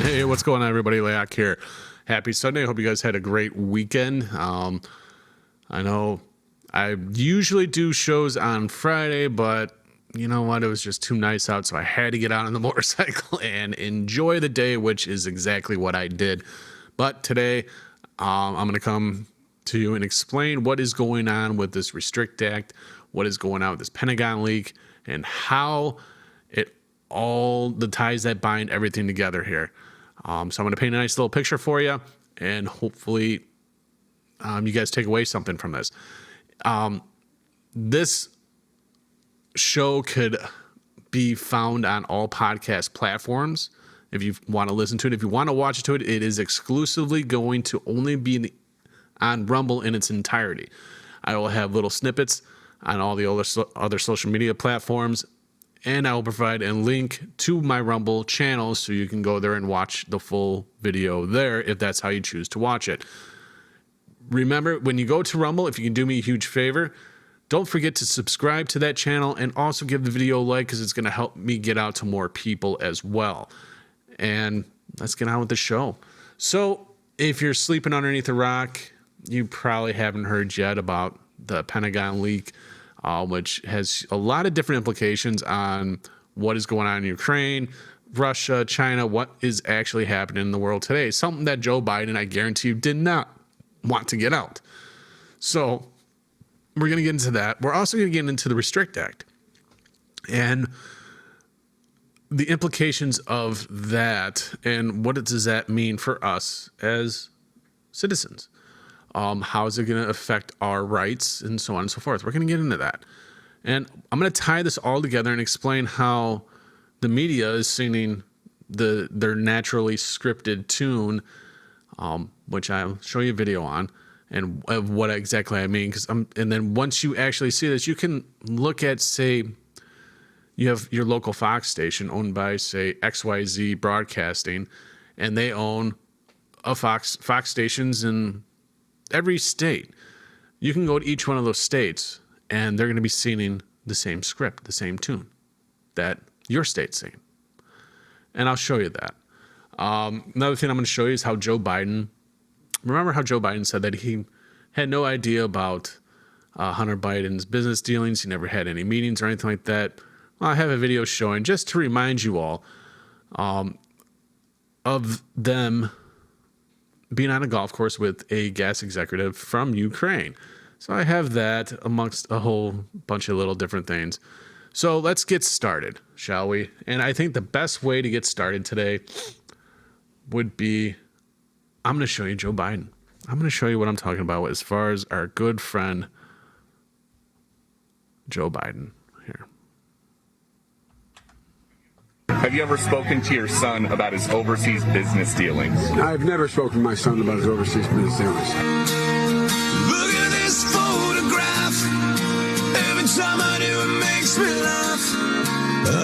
Hey, what's going on, everybody? Layak here. Happy Sunday. Hope you guys had a great weekend. I know I usually do shows on Friday, but you know what? It was just too nice out, so I had to get out on the motorcycle and enjoy the day, which is exactly what I did. But today, I'm going to come to you and explain what is going on with this Restrict Act, what is going on with this Pentagon leak, and how it all the ties that bind everything together here. So I'm going to paint a nice little picture for you, and hopefully you guys take away something from this. This show could be found on all podcast platforms if you want to listen to it. If you want to watch it, it is exclusively going to only be on Rumble in its entirety. I will have little snippets on all the other social media platforms, and I will provide a link to my Rumble channel so you can go there and watch the full video there if that's how you choose to watch it. Remember, when you go to Rumble, if you can do me a huge favor, don't forget to subscribe to that channel and also give the video a like, because it's going to help me get out to more people as well. And let's get on with the show. So if you're sleeping underneath a rock, you probably haven't heard yet about the Pentagon leak, which has a lot of different implications on what is going on in Ukraine, Russia, China, what is actually happening in the world today. Something that Joe Biden, I guarantee you, did not want to get out. So we're going to get into that. We're also going to get into the Restrict Act and the implications of that, and what does that mean for us as citizens. How is it going to affect our rights, and so on and so forth. We're going to get into that. And I'm going to tie this all together and explain how the media is singing their naturally scripted tune, which I'll show you a video on, and of what exactly I mean. And then once you actually see this, you can look at, say, you have your local Fox station owned by, say, XYZ Broadcasting, and they own a Fox stations in every state. You can go to each one of those states, and they're going to be singing the same script, the same tune that your state's singing. And I'll show you that. Another thing I'm going to show you is how Joe Biden, remember how Joe Biden said that he had no idea about Hunter Biden's business dealings. He never had any meetings or anything like that. Well, I have a video showing, just to remind you all, of them being on a golf course with a gas executive from Ukraine. So I have that amongst a whole bunch of little different things. So let's get started, shall we? And I think the best way to get started today would be, I'm going to show you Joe Biden. I'm going to show you what I'm talking about as far as our good friend Joe Biden here. Have you ever spoken to your son about his overseas business dealings? I've never spoken to my son about his overseas business dealings. Look at this photograph. Every time I do, it makes me laugh.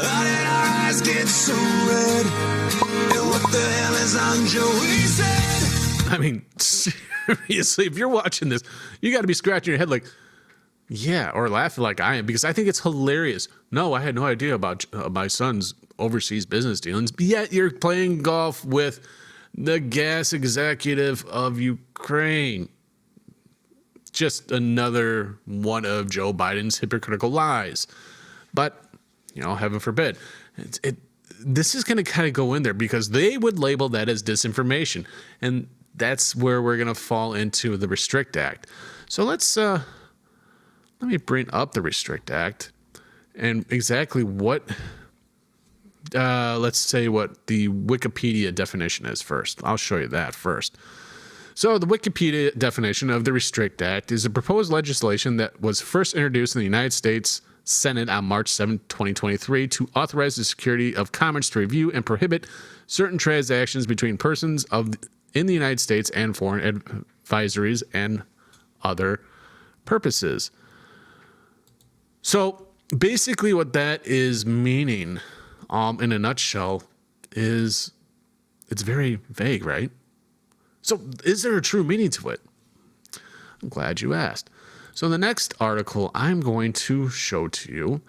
How did our eyes get so red? And what the hell is on Joey's head? I mean, seriously, if you're watching this, you got to be scratching your head like, yeah, or laughing like I am, because I think it's hilarious. No, I had no idea about my son's overseas business dealings, but yet you're playing golf with the gas executive of Ukraine. Just another one of Joe Biden's hypocritical lies. But, you know, heaven forbid. This is going to kind of go in there because they would label that as disinformation. And that's where we're going to fall into the Restrict Act. So let me bring up the Restrict Act and exactly what, let's say what the Wikipedia definition is first. I'll show you that first. So the Wikipedia definition of the Restrict Act is a proposed legislation that was first introduced in the United States Senate on March 7, 2023 to authorize the Secretary of Commerce to review and prohibit certain transactions between persons in the United States and foreign advisories and other purposes. So basically what that is meaning, in a nutshell, is it's very vague, right? So is there a true meaning to it? I'm glad you asked. So the next article I'm going to show to you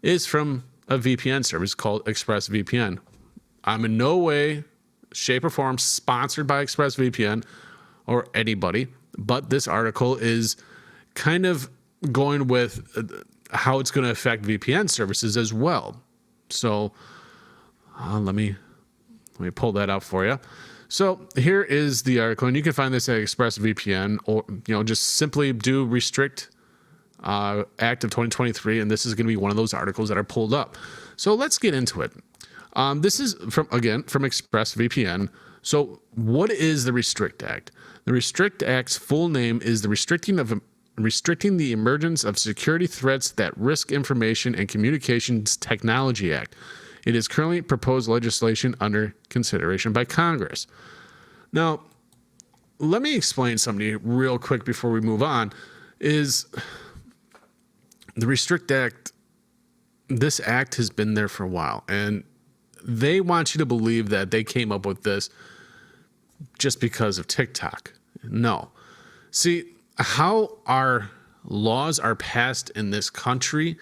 is from a VPN service called ExpressVPN. I'm in no way shape, or form sponsored by ExpressVPN or anybody, but this article is kind of going with how it's going to affect VPN services as well. So let me pull that up for you. So here is the article, and you can find this at ExpressVPN, or just simply do restrict Act of 2023, and this is going to be one of those articles that are pulled up. So let's get into it. This is from ExpressVPN. So what is the Restrict Act? The Restrict Act's full name is the Restricting the Emergence of Security Threats That Risk Information and Communications Technology Act. It is currently proposed legislation under consideration by Congress. Now, let me explain something to you real quick before we move on. Is the Restrict Act, this act has been there for a while, and they want you to believe that they came up with this just because of TikTok. No. See, how our laws are passed in this country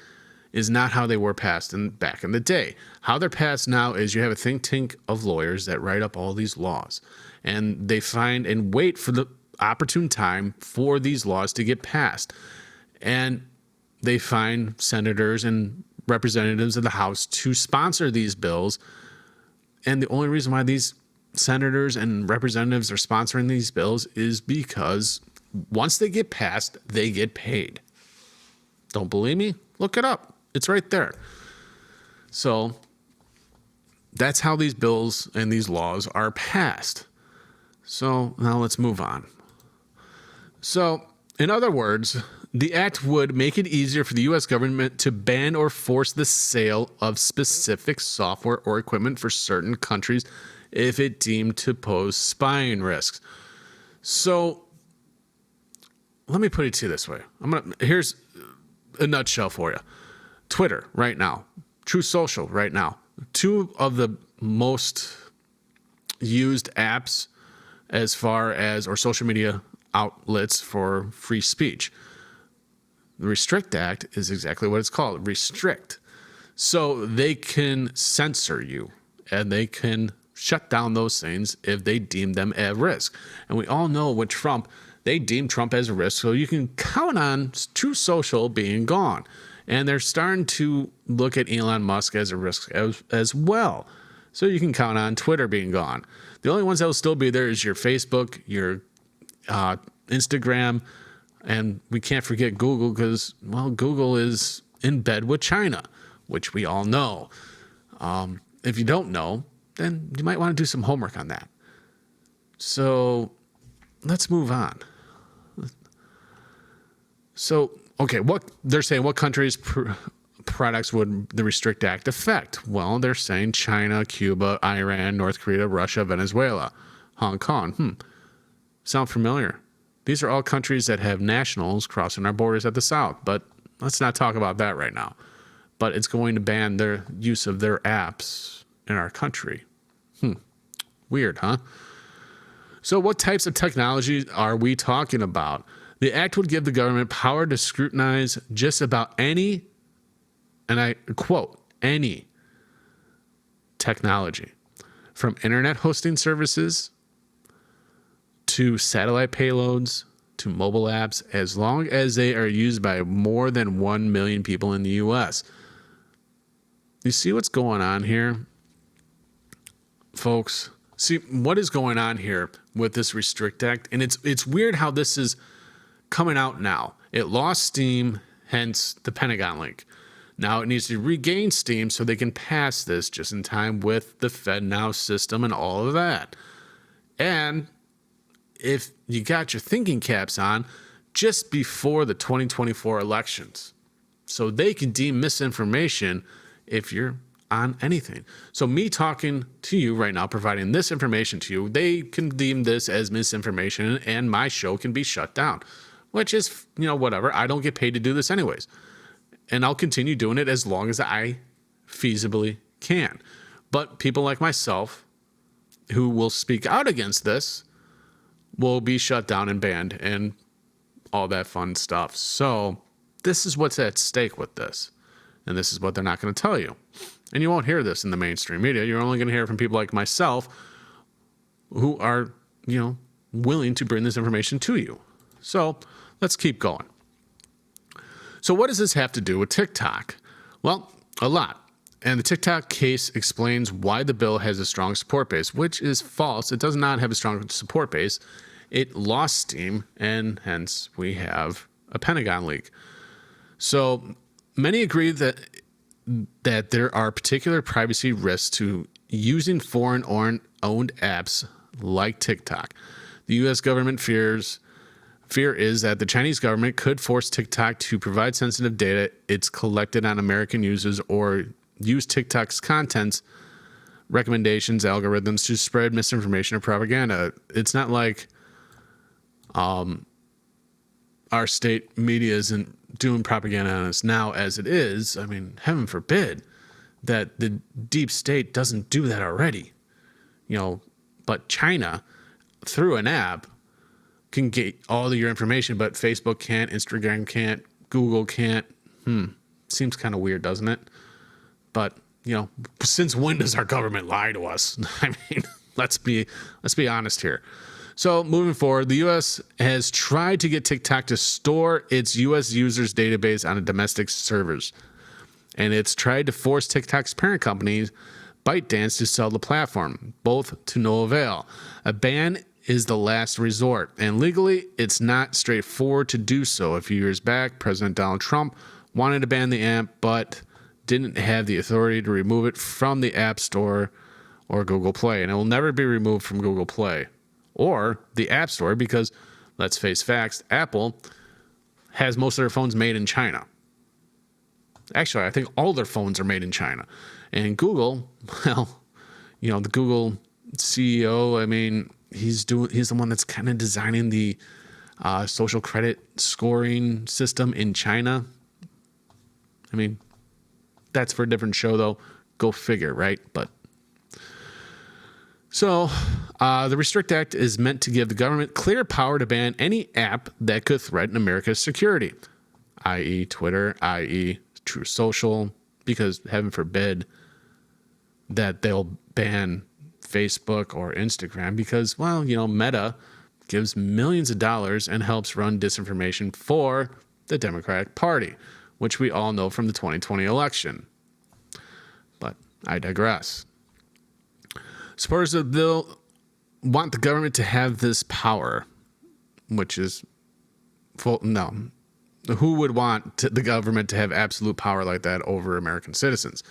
is not how they were passed back in the day. How they're passed now is you have a think tank of lawyers that write up all these laws, and they find and wait for the opportune time for these laws to get passed. And they find senators and representatives of the House to sponsor these bills. And the only reason why these senators and representatives are sponsoring these bills is because once they get passed, they get paid. Don't believe me? Look it up. It's right there. So that's how these bills and these laws are passed. So now let's move on. So, in other words, the act would make it easier for the U.S. government to ban or force the sale of specific software or equipment for certain countries if it deemed to pose spying risks. So, let me put it to you this way. Here's a nutshell for you. Twitter right now, Truth Social right now, two of the most used apps as far as, or social media outlets for free speech. The Restrict Act is exactly what it's called, restrict. So they can censor you and they can shut down those things if they deem them at risk. And we all know with Trump, they deem Trump as a risk, so you can count on Truth Social being gone. And they're starting to look at Elon Musk as a risk as well. So you can count on Twitter being gone. The only ones that will still be there is your Facebook, your Instagram, and we can't forget Google because, well, Google is in bed with China, which we all know. If you don't know, then you might want to do some homework on that. So let's move on. So, okay, what they're saying, what countries' products would the Restrict Act affect? Well, they're saying China, Cuba, Iran, North Korea, Russia, Venezuela, Hong Kong. Sound familiar? These are all countries that have nationals crossing our borders at the south, but let's not talk about that right now. But it's going to ban their use of their apps in our country. Weird, huh? So what types of technology are we talking about? The act would give the government power to scrutinize just about any, and I quote, any technology, from internet hosting services to satellite payloads to mobile apps, as long as they are used by more than 1 million people in the U.S. You see what's going on here, folks? See what is going on here with this Restrict Act, and it's weird how this is coming out now. It lost steam, hence the Pentagon link. Now it needs to regain steam so they can pass this just in time with the FedNow system and all of that. And if you got your thinking caps on, just before the 2024 elections, so they can deem misinformation if you're on anything. So me talking to you right now, providing this information to you, they can deem this as misinformation and my show can be shut down, which is, whatever. I don't get paid to do this anyways. And I'll continue doing it as long as I feasibly can. But people like myself who will speak out against this will be shut down and banned and all that fun stuff. So this is what's at stake with this. And this is what they're not going to tell you. And you won't hear this in the mainstream media. You're only going to hear it from people like myself who are, willing to bring this information to you. So let's keep going. So what does this have to do with TikTok? Well, a lot. And the TikTok case explains why the bill has a strong support base, which is false. It does not have a strong support base. It lost steam, and hence we have a Pentagon leak. So many agree that there are particular privacy risks to using foreign-owned apps like TikTok. The U.S. government fear is that the Chinese government could force TikTok to provide sensitive data it's collected on American users or use TikTok's contents, recommendations, algorithms to spread misinformation or propaganda. It's not like our state media isn't doing propaganda on us now as it is. I mean, heaven forbid that the deep state doesn't do that already. But China, through an app, can get all of your information, but Facebook can't, Instagram can't, Google can't. Seems kind of weird, doesn't it? But, since when does our government lie to us? I mean, let's be honest here. So moving forward, the U.S. has tried to get TikTok to store its U.S. users database on domestic servers. And it's tried to force TikTok's parent company, ByteDance, to sell the platform, both to no avail. A ban is the last resort, and legally, it's not straightforward to do so. A few years back, President Donald Trump wanted to ban the app, but didn't have the authority to remove it from the App Store or Google Play, and it will never be removed from Google Play or the App Store because, let's face facts, Apple has most of their phones made in China. Actually, I think all their phones are made in China. And Google, well, the Google CEO, I mean, he's the one that's kind of designing the social credit scoring system in China. I mean, that's for a different show, though. Go figure, right? But so the Restrict Act is meant to give the government clear power to ban any app that could threaten America's security, i.e. Twitter, i.e. Truth Social, because heaven forbid that they'll ban Facebook or Instagram because, well, Meta gives millions of dollars and helps run disinformation for the Democratic Party, which we all know from the 2020 election. But I digress. Supporters of the bill want the government to have this power, which is no. Who would want the government to have absolute power like that over American citizens?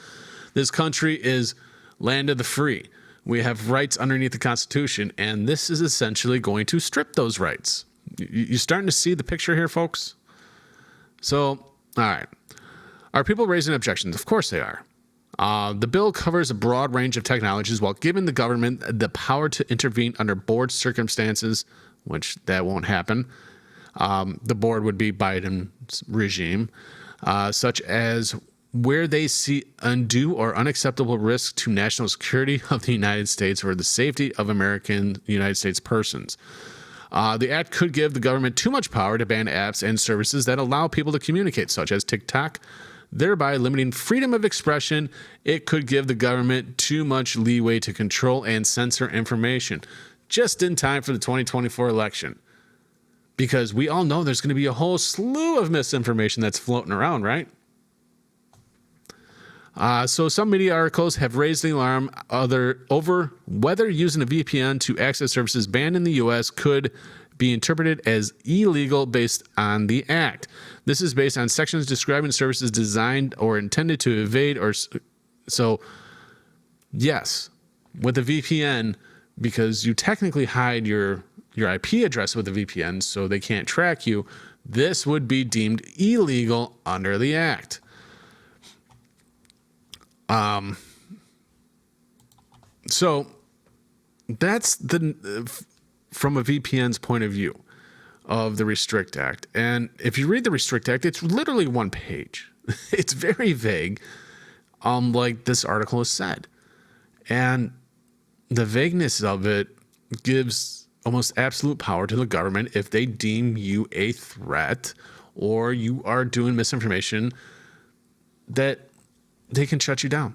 This country is land of the free. We have rights underneath the Constitution, and this is essentially going to strip those rights. You're starting to see the picture here, folks? So, all right. Are people raising objections? Of course they are. The bill covers a broad range of technologies while giving the government the power to intervene under board circumstances, which that won't happen. The board would be Biden's regime, such as where they see undue or unacceptable risk to national security of the United States or the safety of American United States persons. The act could give the government too much power to ban apps and services that allow people to communicate, such as TikTok, thereby limiting freedom of expression. It could give the government too much leeway to control and censor information, just in time for the 2024 election. Because we all know there's going to be a whole slew of misinformation that's floating around, right? So some media articles have raised the alarm over whether using a VPN to access services banned in the U.S. could be interpreted as illegal based on the act. This is based on sections describing services designed or intended to evade or... So, yes, with a VPN, because you technically hide your IP address with a VPN so they can't track you, this would be deemed illegal under the act. So that's from a VPN's point of view of the Restrict Act. And if you read the Restrict Act, it's literally one page. It's very vague, like this article has said. And the vagueness of it gives almost absolute power to the government if they deem you a threat or you are doing misinformation, that they can shut you down.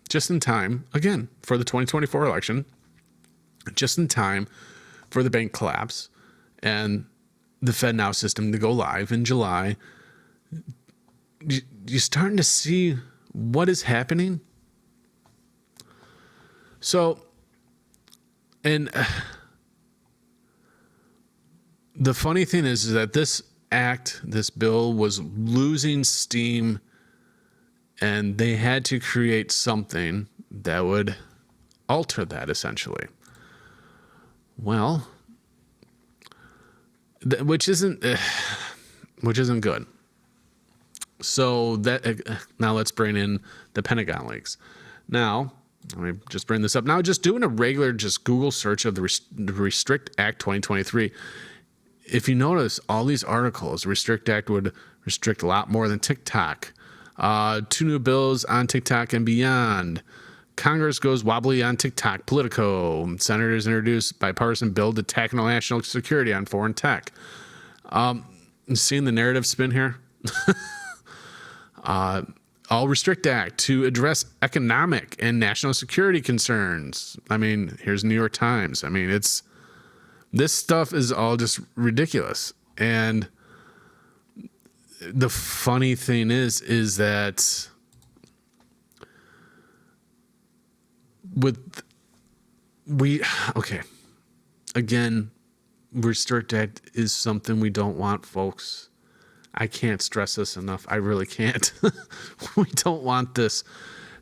Just in time, again, for the 2024 election, just in time for the bank collapse and the FedNow system to go live in July. You're starting to see what is happening. So, and the funny thing is that this bill was losing steam, and they had to create something that would alter that, essentially. Well, which isn't good. So that now let's bring in the Pentagon leaks. Now, let me just bring this up. Now, just doing a regular Google search of the Restrict Act 2023. If you notice, all these articles, the Restrict Act would restrict a lot more than TikTok. 2 new bills on TikTok and beyond. Congress goes wobbly on TikTok. Politico. Senators introduce bipartisan bill to tackle national security on foreign tech. Seeing the narrative spin here? All Restrict Act to address economic and national security concerns. I mean, here's New York Times. I mean, this stuff is all just ridiculous. And the funny thing is that again, Restrict Act is something we don't want, folks. I can't stress this enough. I really can't. We don't want this.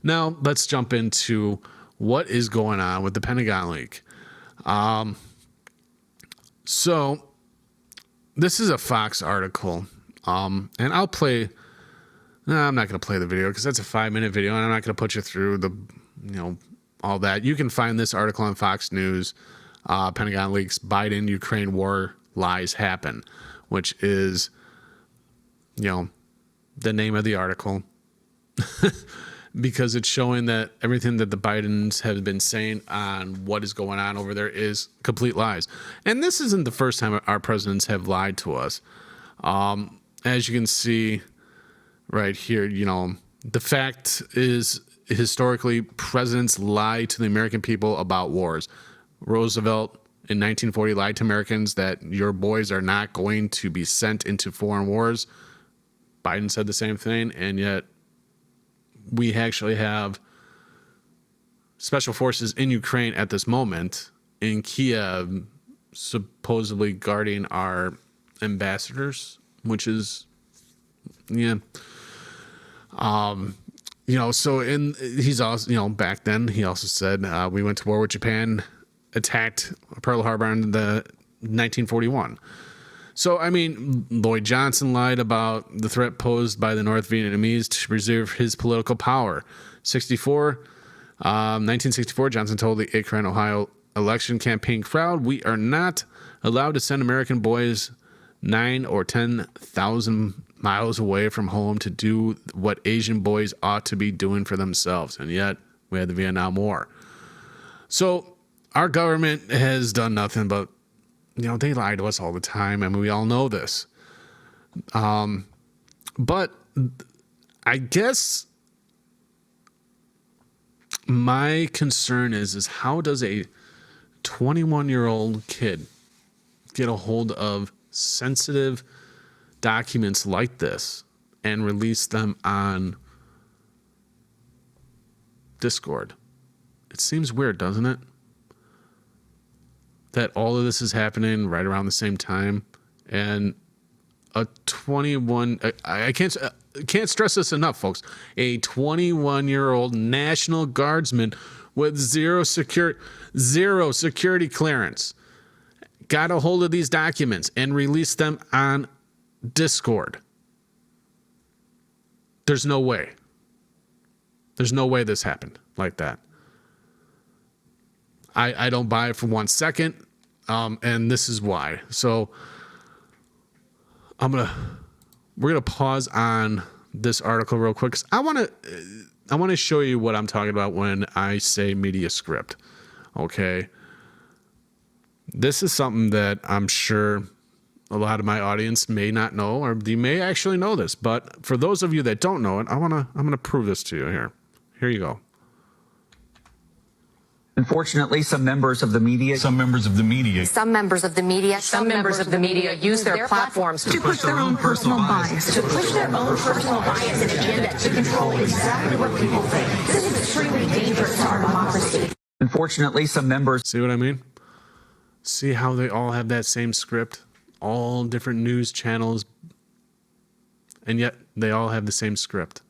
Now, let's jump into what is going on with the Pentagon leak. So, this is a Fox article, and I'll play. No, I'm not going to play the video because that's a 5-minute video, and I'm not going to put you through all that. You can find this article on Fox News. Pentagon leaks Biden-Ukraine war lies happen, which is, the name of the article, because it's showing that everything that the Bidens have been saying on what is going on over there is complete lies. And this isn't the first time our presidents have lied to us. As you can see right here, the fact is, historically, presidents lie to the American people about wars. Roosevelt in 1940 lied to Americans that your boys are not going to be sent into foreign wars. Biden said the same thing, and yet we actually have special forces in Ukraine at this moment, in Kiev, supposedly guarding our ambassadors, which is, so he's also, back then he also said, we went to war with Japan, attacked Pearl Harbor in the 1941. So, I mean, Lloyd Johnson lied about the threat posed by the North Vietnamese to preserve his political power. 1964, Johnson told the Akron, Ohio election campaign crowd, "We are not allowed to send American boys 9 or 10,000 miles away from home to do what Asian boys ought to be doing for themselves." And yet, we had the Vietnam War. So, our government has done nothing but, they lie to us all the time. I mean, we all know this. But I guess my concern is how does a 21-year-old kid get a hold of sensitive documents like this and release them on Discord? It seems weird, doesn't it? That all of this is happening right around the same time, and a 21, I can't stress this enough, folks. A 21-year-old National Guardsman with zero security clearance got a hold of these documents and released them on Discord. There's no way. There's no way this happened like that. I don't buy it for 1 second. And this is why. So we're gonna pause on this article real quick, because I want to show you what I'm talking about when I say media script. Okay, this is something that I'm sure a lot of my audience may not know, or they may actually know this. But for those of you that don't know it, I'm gonna prove this to you here. Here you go. Unfortunately, some members of the media use their platforms to push their own personal bias, and agenda to control exactly what people think. This is extremely dangerous to our democracy. Unfortunately, some members. See what I mean? See how they all have that same script, all different news channels, and yet they all have the same script.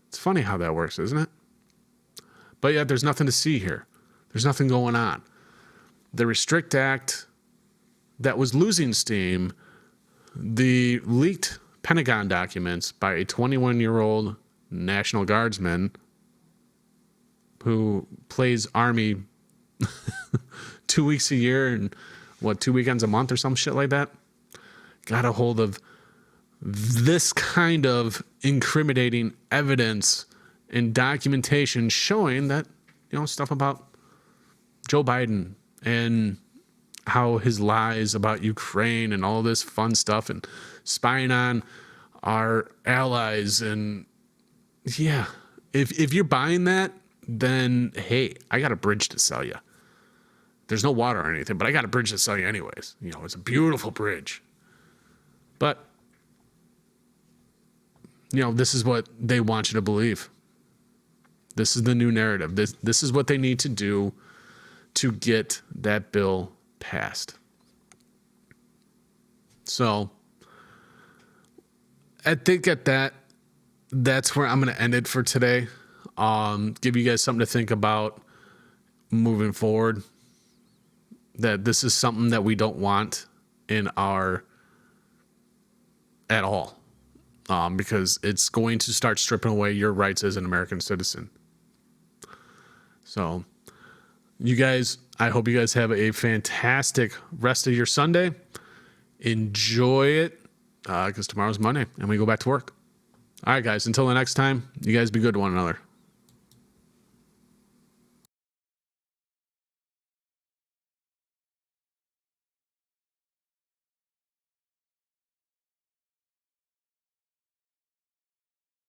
It's funny how that works, isn't it? But yet there's nothing to see here. There's nothing going on. The Restrict Act that was losing steam, the leaked Pentagon documents by a 21-year-old National Guardsman who plays Army 2 weeks a year and 2 weekends a month or some shit like that, got a hold of this kind of incriminating evidence and documentation showing that, stuff about Joe Biden and how his lies about Ukraine and all this fun stuff and spying on our allies. And yeah, if you're buying that, then hey, I got a bridge to sell you. There's no water or anything, but I got a bridge to sell you anyways. It's a beautiful bridge. But this is what they want you to believe. This is the new narrative. This is what they need to do to get that bill passed. So I think that's where I'm going to end it for today. Give you guys something to think about moving forward. That this is something that we don't want at all. Because it's going to start stripping away your rights as an American citizen. So, you guys, I hope you guys have a fantastic rest of your Sunday. Enjoy it, because tomorrow's Monday, and we go back to work. All right, guys, until the next time, you guys be good to one another.